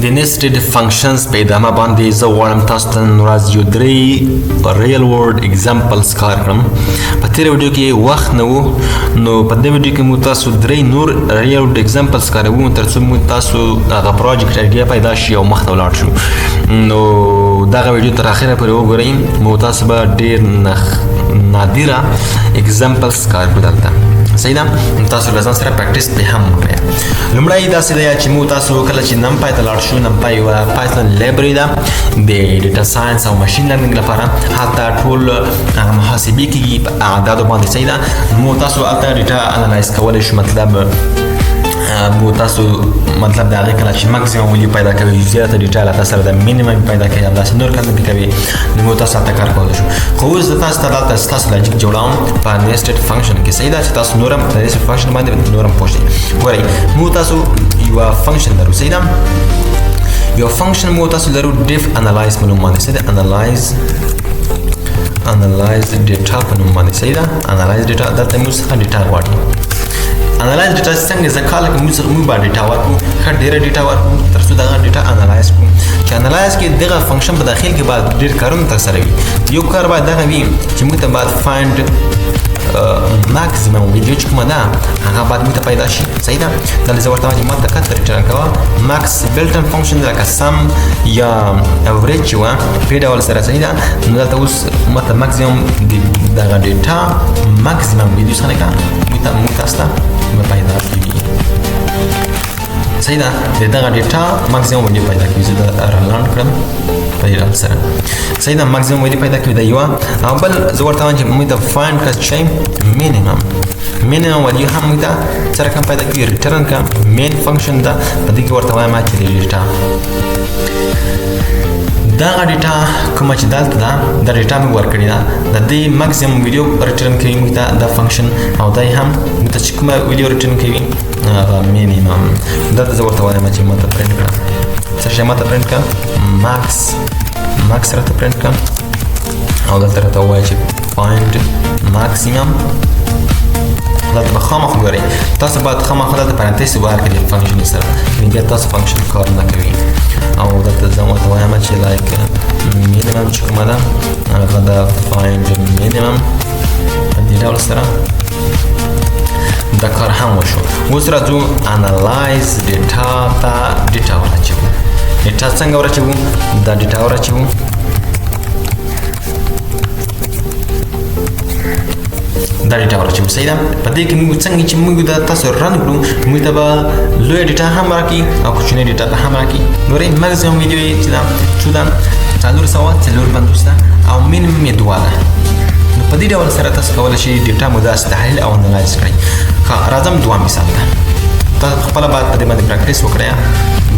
د nested functions په ادامه باندې زه غواړم تاسو ته نن ورځ یو درې ریل ورډ اگزامپلز کار کړم. په تېره ویډیو کې وخت نه و، نو په دې ویډیو کې موږ تاسو درې نور ریل ورډ اگزامپلز کاروو ترڅو موږ تاسو هغه پروجیکټ ایډیا پیدا شي او مخته ولاړ شو. نو دغه ویډیو تر اخره پورې وګورئ، موږ تاسو به ډېر نادره اگزامپلز کار کړو دلته. صحیح ده؟ تاسو له ځان سره پریکټیس به هم وکړئ. لومړی داسې ده چې موږ تاسو کله چې نمپای ته لاړ شو، نمپای یوه پایتون لایبرري ده د ډیټا ساینس او ماشین لرنینګ لپاره. هلته ټول محاسبې کېږي په اعدادو باندې. صحیح ده؟ موږ تاسو هلته ډیټا انالایز کولی شو، مطلب مو تاسو مطلب د هغې کله چې ماکسیمم ویلیو پیدا کوي، زیاته ډیټا له تاسو سره د مینیمم پیدا کوي، همداسې نور کارونه پې کوي، نو مو تاسو هلته کار کولی شو. خو اوس زه تاسو ته دلته ستاسو لاجیک جوړوم په nested function کې. صحیح ده چې تاسو نور هم په nested function باندې نور هم پوه شئ. ګورئ، مو تاسو یوه فنکشن لرو. صحیح ده؟ یو فنکشن مو تاسو لرو diff analyze په نوم باندې. صحیح ده؟ analyze data په نوم باندې. صحیح ده؟ analyze data دلته موږ څخه ډیټا غواړي. انالایز ډیټا څنګه ځکه لکه موږ به ډیټا ورکړو، ښه ډېره ډیټا ورکړو ترڅو دغه ډیټا انالایز کړو. چې انالایز کې دغه فنکشن په داخل کې باید ډېر کارونه ترسره وي. یو کار باید دغه وي چې موږ ته باید فایند ماکسیمم ویډیو چې کومه ده هغه باید موږ ته پیدا شي. صحیح ده؟ دلته زه ورته وایم چې ما دقت ریټرن کوه ماکس بلټن فنکشن لکه سم یا اوریج چې وه په ډول سره. صحیح ده؟ نو دلته اوس ما ته ماکسیمم دغه ډیټا ماکسیمم ویډیو څخه لکه موږ تاسو ته پیدا کیږي. صحیح ده؟ د دغه ډیټا ماکسیمم ویډیو پیدا کیږي. زه دا رنلاند کړم په دې ډول سره. صحیح ده؟ ماکسیمم ویډیو پیدا کوي دا یوه. او بل زه ورته وایم چې موږ ته فایند کړه چې مینیمم ویډیو هم موږ ته څه رقم پیدا کوي، ریټرن کړه مین فنکشن ده. په دې کې ورته وایم چې ډیټا دغه ډیټا کومه چې دلته ده دا ډیټا مې ورکړې ده، د دې ماکسیمم ویډیو ریټرن کوي موږ ته دا فنکشن، او دا هم موږ ته چې کومه ویډیو ریټرن کوي هغه مینیمم. دلته زه ورته وایم چې ما ته پرنټ کړه څه شی، ما ته پرنټ کړه ماکس راته پرنټ کړه، او دلته راته ووایه چې فایند ماکسیمم. دلته به خامخا ګورئ، تاسو باید خامخا دلته پرانتیس ورکړئ د فنکشن سره، بیا تاسو فنکشن کار نه کوي. او دلته زه ورته وایم چې لایک مینیمم چې کومه ده هغه ده فایند مینیمم. په دې ډول سره دا کار هم وشو. اوس راځو انالایز ډیټا ته ډیټا ورچوو. ډیټا څنګه ورچوو؟ دا ډیټا ورچوو. دا ډیټا ورچوو. صحیح ده؟ په دې کې موږ څنګه چې موږ دا تاسو رن کړو موږ ته به لویه ډیټا هم راکړي او کوچنۍ ډیټا به هم راکړي. ګورئ ماکسیمم ویډیو یې چې ده 450 ده او مینیمم یې 2 ده. نو په دې ډول سره تاسو کولی شئ ډیټا مو داسې تحلیل او انالایز کړئ. ښه راځم دوه مثال ته. تاسو خپله باید په دې باندې پریکټیس وکړئ.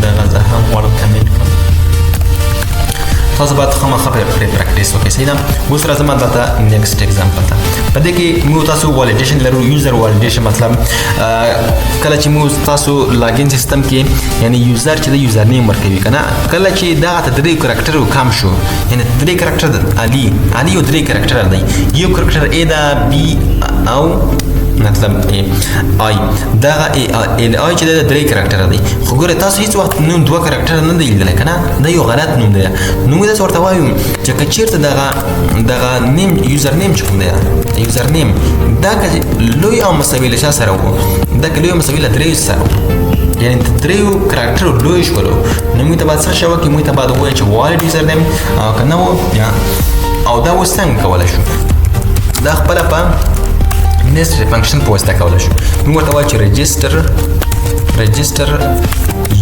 دغه زه هم غواړم کمنټ کړم. تاسو باید خامخا پرې پریکټیس وکړئ. صحیح ده؟ اوس راځم دلته نیکسټ اگزامپل ته. په دې کې موږ تاسو والیډیشن لرو، یوزر والیډیشن. مطلب کله چې موږ تاسو لاګین سیستم کې یعنی یوزر چې د یوزر نیم ورکوي که نه، کله چې دغه ته 3 کرکټر کم شو، یعنی 3 کرکټر علي یو 3 کرکټر دی، یو کرکټر ا ده، بي او مطلب آی دغه آی چې د 3 کرکټر دی. خو ګوره تاسو هیڅ وخت نوم 2 کرکټر نه دی لیدلی که نه، دا یو غلط نوم دی. نو موږ داسې ورته وایو چې که چېرته دغه نیم یوزر نیم چې کوم دی یوزر نیم دا که لوی او مساوي له چا سره و، دا که لوی او مساوي له 3 سره و، یعنی 3 کرکټر لوی شولو، نو موږ ته باید څه شی وکړي؟ موږ ته باید ووایو چې والید یوزر نیم، او که نه و او دا اوس څنګه کولی شو؟ دا خپله په nested function په واسطه کولی شو. موږ ورته وایو چې register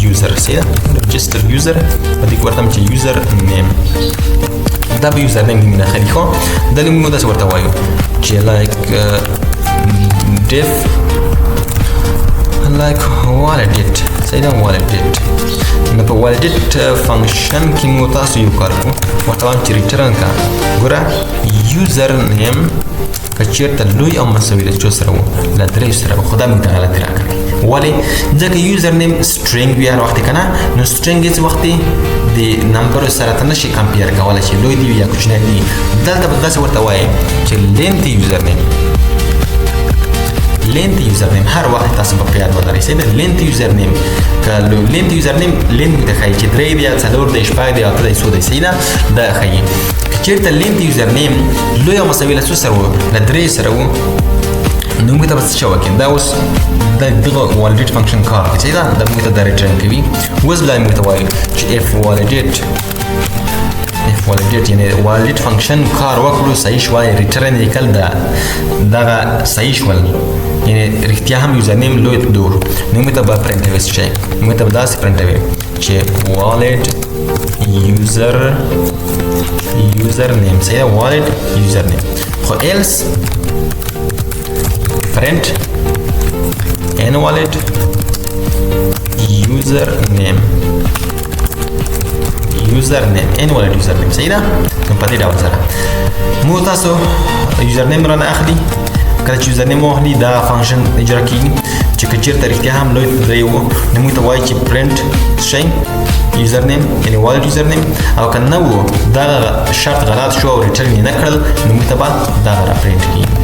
user. صحیح ده؟ register user. په دې کې ورته وایم چې user name دا به یوزر نیم دې داخلي. خو دلته موږ داسې ورته وایو چې لایک diff like validate. صحیح ده؟ validate. نو په validate فنکشن کې موږ تاسو یو کار کوو، ورته وایم چې ریټرن کړه ګوره یوزر نیم که چېرته لوی او مساوي له 4 سره و، له 3 سره و، خو دا موږ ته غلطي راکړي. ولې؟ ځکه یوزر نیم سټرینګ وي هر وخت که نه، نو سټرینګ هېڅ وخت د نمبرو سره ته نشي کمپیر کولی چې لوی دی یا کوچنی دی. دلته به داسې ورته وایي چې لینت یوزر نیم length یوزر نیم هر وخت تاسو په یاد ولرئ صحیح ده length یوزر نیم که length یوزر نیم length د ښایي چې 3 دی 4 دی 6 دی 8 دی 100 دی صحیح ده دا ښایي چیرته length یوزر نیم لوی مساوي له څه سره و له 3 سره و نو موږ ته به څه شی وکړي دا اوس دغه validate function کار کوي صحیح ده دا موږ ته دا return کوي اوس بیا موږ ته وایي چې if validate یعنی validate function کار وکړو صحیح شوی return یې کړل دغه صحیح شول یعنی رښتیا هم یوزر نیم لوی دور نو موږ ته به پرنټ کوي څه شی موږ ته به داسې پرنټ کوي چې valid user name صحیح ده valid user name خو else print invalid username invalid username صحیح ده نو په دې ډول سره مو تاسو username رانه اخلي کله چې username واخلي دا فانکشن اجرا کیږي چې که چیرته رښتیا هم لوی دی و نو موږ ته وایي چې print شي username یعنی valid username او که نه و دا شرط غلط شو او return یې نه کړل نو موږ ته به دا را print کیږي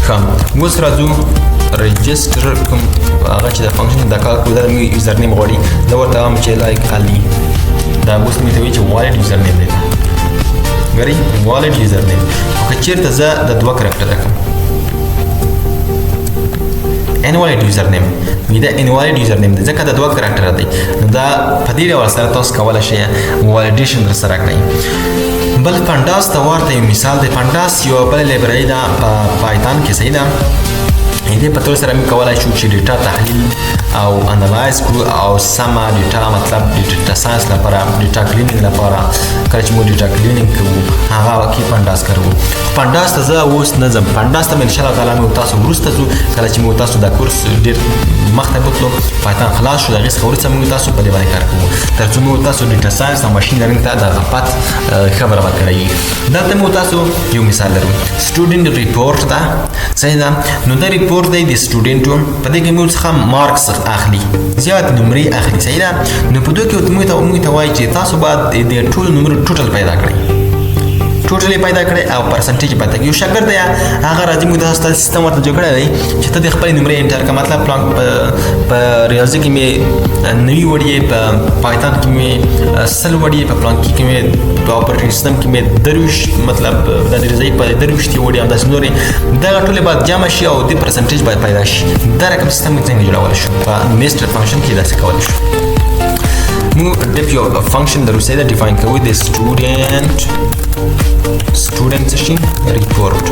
ښه اوس راځو رجسټر کوم هغه چې د فانکشن د کار کول د یوزر نیم غواړي دا ورته هم چې لایک علي دا اوس موږ ته وایي چې valid یوزر نیم دی ګورئ valid یوزر نیم او که چیرته زه د دوه کرکټر راکړم invalid یوزر نیم دا invalid یوزر نیم دی ځکه د دوه کرکټر دی نو دا په دې ډول سره تاسو کولی شئ validation در سره کړئ بل پانډاس ته ورته یو مثال دی پانډاس یو بل لایبرري ده په پایتان کې صحیح ده دې په تور سره موږ کولای شو چې ډیټا تحلیل او انالایز کړو او سمه ډیټا مطلب ډیټا ساينس لپاره ډیټا کلینینګ لپاره کله چې موږ ډیټا کلینینګ کوو هغه کې پانډاس کارو پانډاس ته زه اوس نه ځم پانډاس ته ان شاء الله تعالی موږ تاسو وروسته ځو کله چې موږ تاسو دا کورس ډیر مخته بوتلو پایتان خلاص شو دغه څخه ورته موږ تاسو په دې باندې کار کوو ترڅو موږ تاسو ډیټا ساينس او ماشين لرنینګ ته د غفلت خبره ورکړی دلته موږ تاسو یو مثال لرو سټوډنټ ریپورت دا صحیح ده نو دا ریپورت دی د سټوډنټو په دې کې موږ څخه مارکس اخلي زیات نمرې اخلي صحیح ده نو په دوی کې موږ ته وایي چې تاسو باید د ټول نمرو ټوټل پیدا کړئ ټوټل پیدا کړئ او پرسنټیج پته یو شاګرد دی هغه راځي موږ تاسو ته سیستم ورته جوړ کړی دی چې ته د خپل نمرې انټر کا مطلب پلان په ریاضي کې مې 90 وړي په پایتان کې مې 100 وړي په پلان کې مې په اپریټینګ سیستم کې مې دروش مطلب د ریاضي په دروشتي وړي هم د نورې دا ټول باید جمع شي او د پرسنټیج باید پیدا شي دا رقم سیستم څنګه جوړول شو په میسټر فانکشن کې داسې کول شو موږ د یو فانکشن دروسه دا ډیفاین کوو د student شي report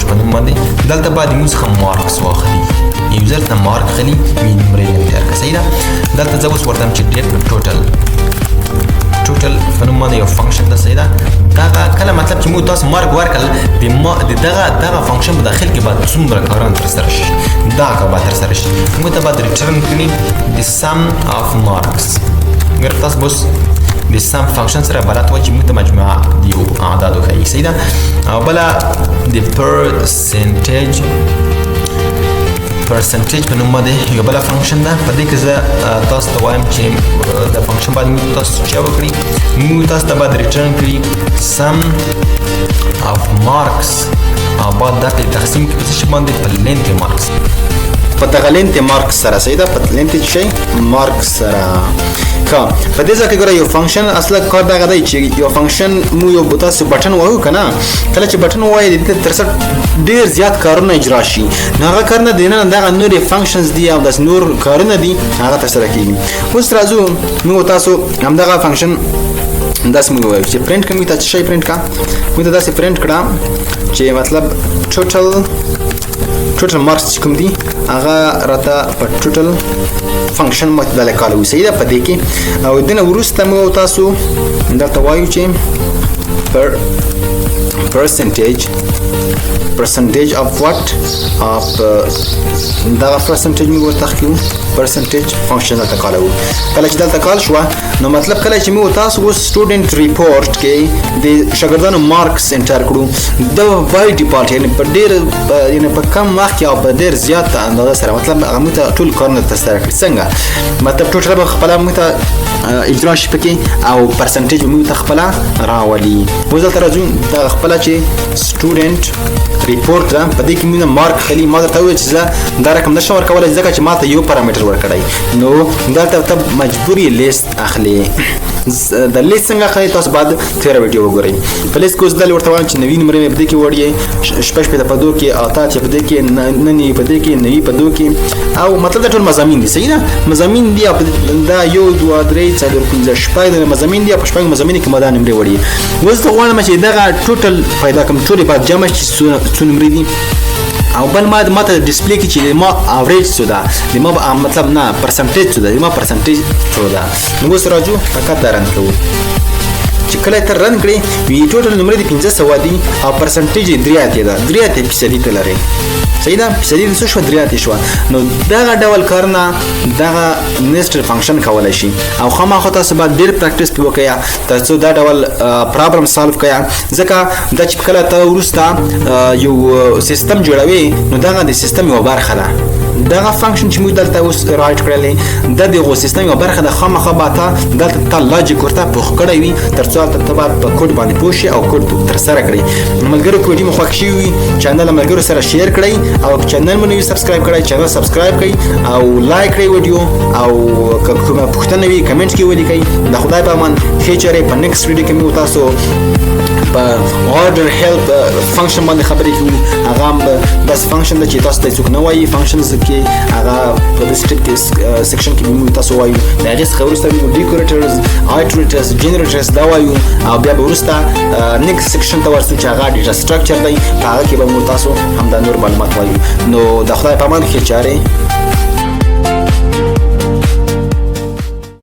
په نوم باندې دلته باید موږ څخه مارکس واخلي یوزر ته مارک خلی مين نمرې انټر کړئ صحیح ده دلته زه اوس ورته چې ډیټ ټوټل په نوم باندې یو فانکشن ده صحیح ده دا کله مطلب چې موږ تاسو مارک ورکړل د دغه فانکشن په داخل کې باید څومره کارونه ترسره شي دا کار باید ترسره شي موږ ته باید ریټرن کړي د sum of marks ګر تاسو بس د sum فانکشن سره بلد و چې موږ ته مجموعه د یو اعدادو ښیي صحیح ده او بله د percentage په نوم باندې یو بله فانکشن ده په دې کې زه تاسو ته وایم چې د فانکشن باندې موږ تاسو څه وکړي موږ تاسو ته باید ریټرن کړي sum of marks او بعد دا په تقسیم کې په څه باندې په length marks په دغه length marks سره صحیح ده په length شي marks سره ښه په دې ځای کې ګوره یو فانکشن اصله کار دغه دی چې یو فانکشن مو یو تاسو بټن وایو که نه کله چې بټن ووایي د دې ترڅ ډېر زیات کارونه اجرا شي نو هغه کارونه دی نه دغه نورې فانکشنز دي او داسې نور کارونه دي هغه ترسره کېږي اوس راځو موږ تاسو همدغه فانکشن داسې موږ وایو چې پرنټ کوم ته څه شی پرنټ کا موږ ته داسې پرنټ کړه چې مطلب ټوټل مارکس چې کوم دي هغه راته په ټوټل فانکشن ماته د لیکلو صحیح ده په دې کې او دنه وروسته موږ تاسو دلته وایو چې percentage of what of دا percentage موږ ورته خلو percentage فانکشن دلته کالو کله چې دلته کال شو نو مطلب کله چې موږ تاسو سټوډنټ ریپورت کې د شاګردانو مارکس انټر کړو د وای ډیپارټ یعنی په ډیر یعنی په کم وخت او په ډیر زیات اندازه سره مطلب هغه ته ټول کارونه ترسره کړي څنګه مطلب ټوټل به خپل موږ ته اجرا شي پکې او پرسنټیج موږ ته خپل راولي وزل تر ځو د خپل چې سټوډنټ ریپورت ده په دې کې موږ مارک خلی ما درته وویل چې زه دا رقم نشم ورکولی ځکه چې ما ته یو پارامتر ورکړی نو دلته ته مجبور یې لیست اخلي د لیست څنګه اخلي تاسو باید تیره ویډیو وګورئ په لیست کې اوس دلې ورته وایم چې 90 نمرې مې په دې کې وړي شپږ شپېته په دوه کې اته اتیا په دې کې نهه نوي په دې کې نوي په دوه کې او مطلب دا ټول مضامین دي صحیح ده مضامین دي دا یو دوه درې څلور پنځه شپږ مضامین دي په شپږ مضامین کې ما دا نمرې وړي اوس زه غواړم چې دغه ټوټل پیدا کړم ټولې باید جمع شي څو نمرې دي او بل ما ته ډسپلی کې چې ما اوریج څه ده د ما مطلب نه پرسنټیج څه ده د ما پرسنټیج څه ده نو اوس راځو فقط دا رن کوو چې کله ته رن کړې وی ټوټل نمرې د 500 دي او پرسنټیج یې 3 اتیا ده 3 اتیا فیصدي ته لري صحیح ده فیصدي د څه شو 3 اتیا شو نو دغه ډول کارونه دغه نیسټر فنکشن کولای شي او خامخا تاسو باید ډیر پریکټیس وکړئ ترڅو دا ډول پرابلم سالو کړئ ځکه دا چې کله ته ورسته یو سیستم جوړوي نو دغه د سیستم یو برخه ده دغه فنکشن چې موږ دلته اوس رایټ کړلې د دغه سیستم یو برخه د خامخا باته دلته ته لاجیک ورته پوښ کړی وي ترڅو ته باید په کوډ باندې پوه شي او کوډ تر سره کړئ ملګرو کوډي مو خوښ شي وي چینل ملګرو سره شیر کړئ او چینل مو نوی سبسکرایب کړئ چینل سبسکرایب کړئ او لایک کړئ ویډیو او کومه پوښتنه وي کمنټ کې ولیکئ د خدای په امان فیچر په نیکسټ ویډیو کې مو تاسو په order help فنکشن باندې خبرې کوو هغه بس فنکشن د چې تاسو ته څوک نه وایي فنکشنز کې هغه په دې سټیپ کې سیکشن کې موږ تاسو وایو د هغې څخه وروسته موږ ډیکوریټرز آیټریټرز جنریټرز دا وایو او بیا به وروسته نیکسټ سیکشن ته ورسو چې هغه ډیټا سټرکچر دی په هغه کې به موږ تاسو همدا نور معلومات وایو نو د خدای په امان ښې چارې